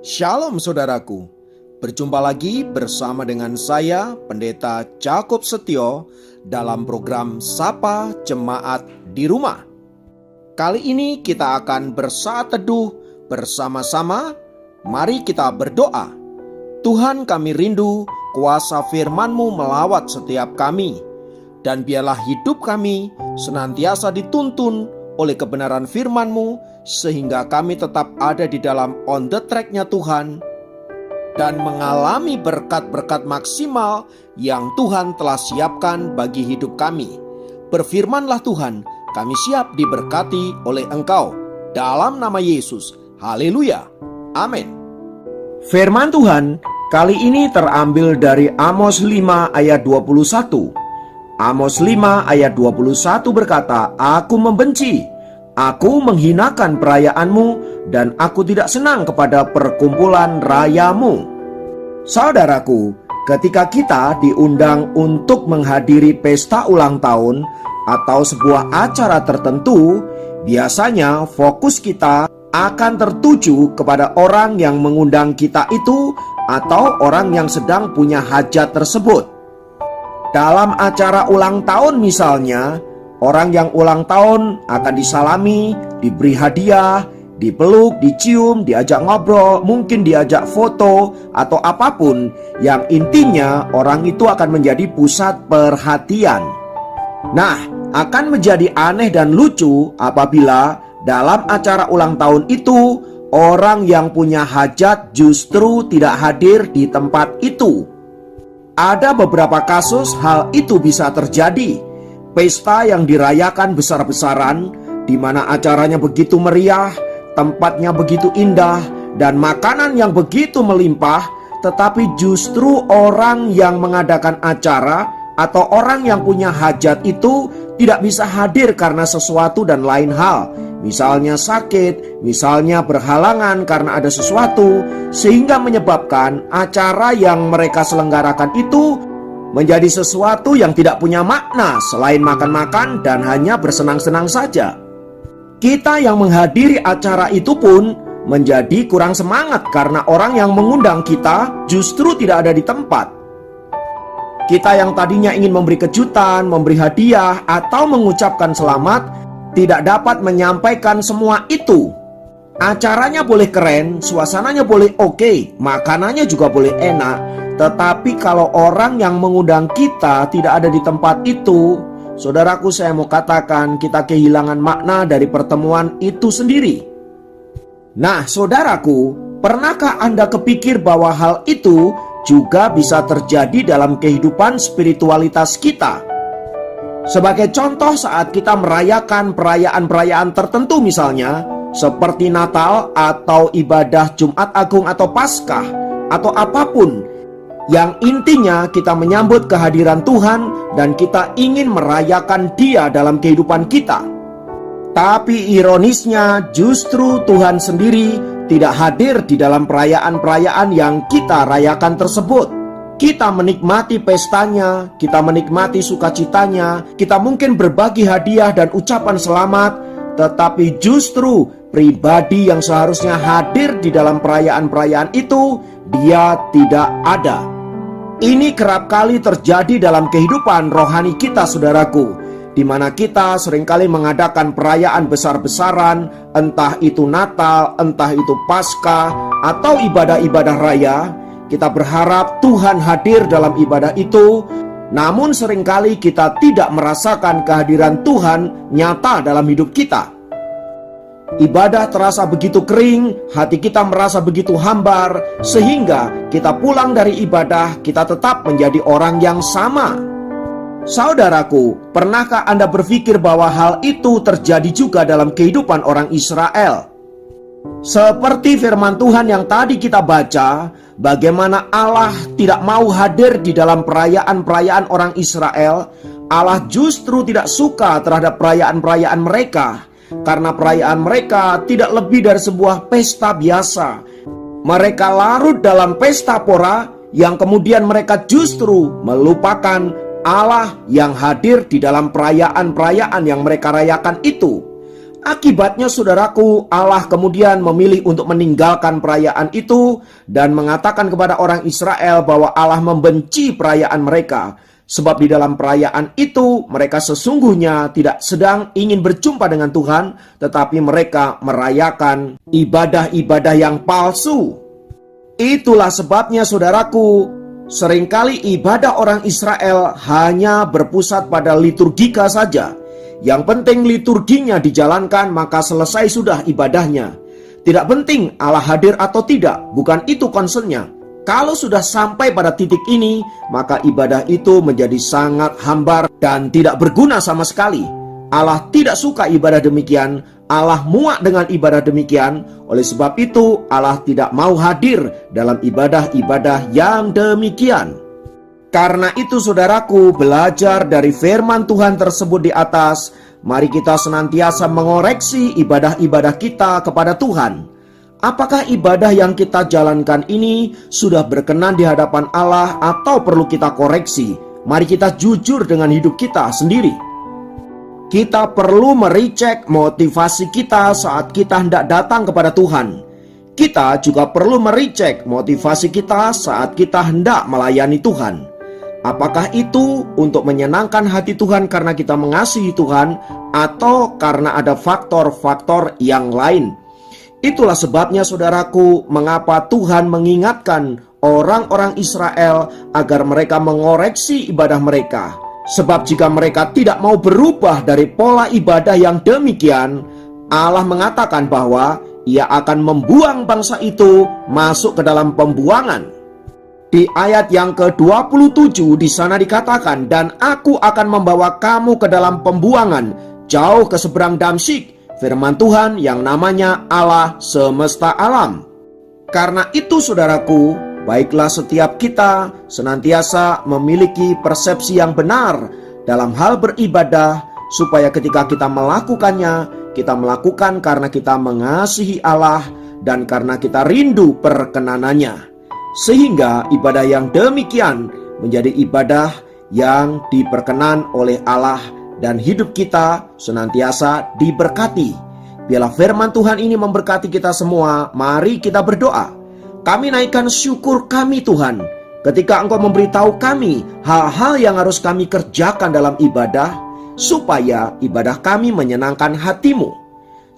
Shalom saudaraku, berjumpa lagi bersama dengan saya Pendeta Jakob Setio dalam program Sapa Jemaat di Rumah. Kali ini kita akan bersaat teduh bersama-sama. Mari kita berdoa. Tuhan, kami rindu kuasa firman-Mu melawat setiap kami, dan biarlah hidup kami senantiasa dituntun oleh kebenaran firman-Mu, sehingga kami tetap ada di dalam on the track-nya Tuhan dan mengalami berkat-berkat maksimal yang Tuhan telah siapkan bagi hidup kami. Berfirmanlah Tuhan, kami siap diberkati oleh Engkau. Dalam nama Yesus, haleluya, amin. Firman Tuhan kali ini terambil dari Amos 5 ayat 21. Amos 5 ayat 21 berkata, "Aku membenci, aku menghinakan perayaanmu, dan aku tidak senang kepada perkumpulan rayamu." Saudaraku, ketika kita diundang untuk menghadiri pesta ulang tahun atau sebuah acara tertentu, biasanya fokus kita akan tertuju kepada orang yang mengundang kita itu atau orang yang sedang punya hajat tersebut. Dalam acara ulang tahun misalnya, orang yang ulang tahun akan disalami, diberi hadiah, dipeluk, dicium, diajak ngobrol, mungkin diajak foto, atau apapun. Yang intinya orang itu akan menjadi pusat perhatian. Nah, akan menjadi aneh dan lucu apabila dalam acara ulang tahun itu orang yang punya hajat justru tidak hadir di tempat itu. Ada beberapa kasus hal itu bisa terjadi. Pesta yang dirayakan besar-besaran, di mana acaranya begitu meriah, tempatnya begitu indah, dan makanan yang begitu melimpah, tetapi justru orang yang mengadakan acara atau orang yang punya hajat itu tidak bisa hadir karena sesuatu dan lain hal. Misalnya sakit, misalnya berhalangan karena ada sesuatu, sehingga menyebabkan acara yang mereka selenggarakan itu menjadi sesuatu yang tidak punya makna selain makan-makan dan hanya bersenang-senang saja. Kita yang menghadiri acara itu pun menjadi kurang semangat karena orang yang mengundang kita justru tidak ada di tempat. Kita yang tadinya ingin memberi kejutan, memberi hadiah, atau mengucapkan selamat, tidak dapat menyampaikan semua itu. Acaranya boleh keren, suasananya boleh oke, makanannya juga boleh enak, tetapi kalau orang yang mengundang kita tidak ada di tempat itu, saudaraku, saya mau katakan kita kehilangan makna dari pertemuan itu sendiri. Nah, saudaraku, pernahkah Anda kepikir bahwa hal itu juga bisa terjadi dalam kehidupan spiritualitas kita? Sebagai contoh, saat kita merayakan perayaan-perayaan tertentu misalnya seperti Natal atau ibadah Jumat Agung atau Paskah atau apapun, yang intinya kita menyambut kehadiran Tuhan dan kita ingin merayakan Dia dalam kehidupan kita. Tapi ironisnya justru Tuhan sendiri tidak hadir di dalam perayaan-perayaan yang kita rayakan tersebut. Kita menikmati pestanya, kita menikmati sukacitanya, kita mungkin berbagi hadiah dan ucapan selamat, tetapi justru pribadi yang seharusnya hadir di dalam perayaan-perayaan itu, dia tidak ada. Ini kerap kali terjadi dalam kehidupan rohani kita, saudaraku, di mana kita seringkali mengadakan perayaan besar-besaran, entah itu Natal, entah itu Paskah, atau ibadah-ibadah raya. Kita berharap Tuhan hadir dalam ibadah itu, namun seringkali kita tidak merasakan kehadiran Tuhan nyata dalam hidup kita. Ibadah terasa begitu kering, hati kita merasa begitu hambar, sehingga kita pulang dari ibadah, kita tetap menjadi orang yang sama. Saudaraku, pernahkah Anda berpikir bahwa hal itu terjadi juga dalam kehidupan orang Israel? Seperti firman Tuhan yang tadi kita baca, bagaimana Allah tidak mau hadir di dalam perayaan-perayaan orang Israel. Allah justru tidak suka terhadap perayaan-perayaan mereka, karena perayaan mereka tidak lebih dari sebuah pesta biasa. Mereka larut dalam pesta pora yang kemudian mereka justru melupakan Allah yang hadir di dalam perayaan-perayaan yang mereka rayakan itu. Akibatnya saudaraku, Allah kemudian memilih untuk meninggalkan perayaan itu dan mengatakan kepada orang Israel bahwa Allah membenci perayaan mereka. Sebab di dalam perayaan itu mereka sesungguhnya tidak sedang ingin berjumpa dengan Tuhan, tetapi mereka merayakan ibadah-ibadah yang palsu. Itulah sebabnya saudaraku, seringkali ibadah orang Israel hanya berpusat pada liturgika saja. Yang penting liturginya dijalankan, maka selesai sudah ibadahnya. Tidak penting Allah hadir atau tidak, bukan itu concernnya. Kalau sudah sampai pada titik ini, maka ibadah itu menjadi sangat hambar dan tidak berguna sama sekali. Allah tidak suka ibadah demikian, Allah muak dengan ibadah demikian. Oleh sebab itu, Allah tidak mau hadir dalam ibadah-ibadah yang demikian. Karena itu saudaraku, belajar dari firman Tuhan tersebut di atas, mari kita senantiasa mengoreksi ibadah-ibadah kita kepada Tuhan. Apakah ibadah yang kita jalankan ini sudah berkenan di hadapan Allah atau perlu kita koreksi? Mari kita jujur dengan hidup kita sendiri. Kita perlu merecek motivasi kita saat kita hendak datang kepada Tuhan. Kita juga perlu merecek motivasi kita saat kita hendak melayani Tuhan. Apakah itu untuk menyenangkan hati Tuhan karena kita mengasihi Tuhan, atau karena ada faktor-faktor yang lain? Itulah sebabnya saudaraku, mengapa Tuhan mengingatkan orang-orang Israel agar mereka mengoreksi ibadah mereka. Sebab jika mereka tidak mau berubah dari pola ibadah yang demikian, Allah mengatakan bahwa Ia akan membuang bangsa itu masuk ke dalam pembuangan. Di ayat yang ke-27 di sana dikatakan, "Dan aku akan membawa kamu ke dalam pembuangan, jauh ke seberang Damsyik, firman Tuhan yang namanya Allah semesta alam." Karena itu saudaraku, baiklah setiap kita senantiasa memiliki persepsi yang benar dalam hal beribadah, supaya ketika kita melakukannya, kita melakukan karena kita mengasihi Allah dan karena kita rindu perkenanannya. Sehingga ibadah yang demikian menjadi ibadah yang diperkenan oleh Allah dan hidup kita senantiasa diberkati. Biarlah firman Tuhan ini memberkati kita semua. Mari kita berdoa. Kami naikkan syukur kami Tuhan, ketika Engkau memberitahu kami hal-hal yang harus kami kerjakan dalam ibadah, supaya ibadah kami menyenangkan hati-Mu.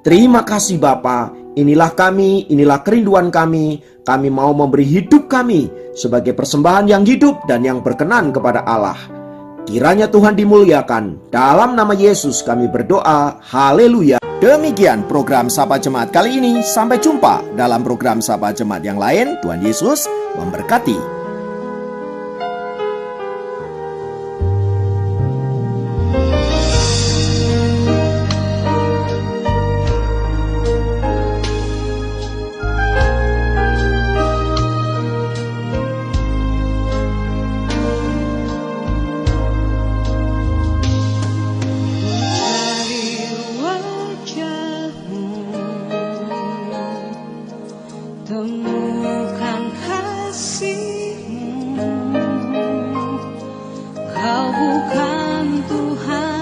Terima kasih Bapa. Inilah kami, inilah kerinduan kami. Kami mau memberi hidup kami sebagai persembahan yang hidup dan yang berkenan kepada Allah. Kiranya Tuhan dimuliakan. Dalam nama Yesus kami berdoa. Haleluya. Demikian program Sapa Jemaat kali ini. Sampai jumpa dalam program Sapa Jemaat yang lain. Tuhan Yesus memberkati. Temukan kasih-Mu, Kau bukan Tuhan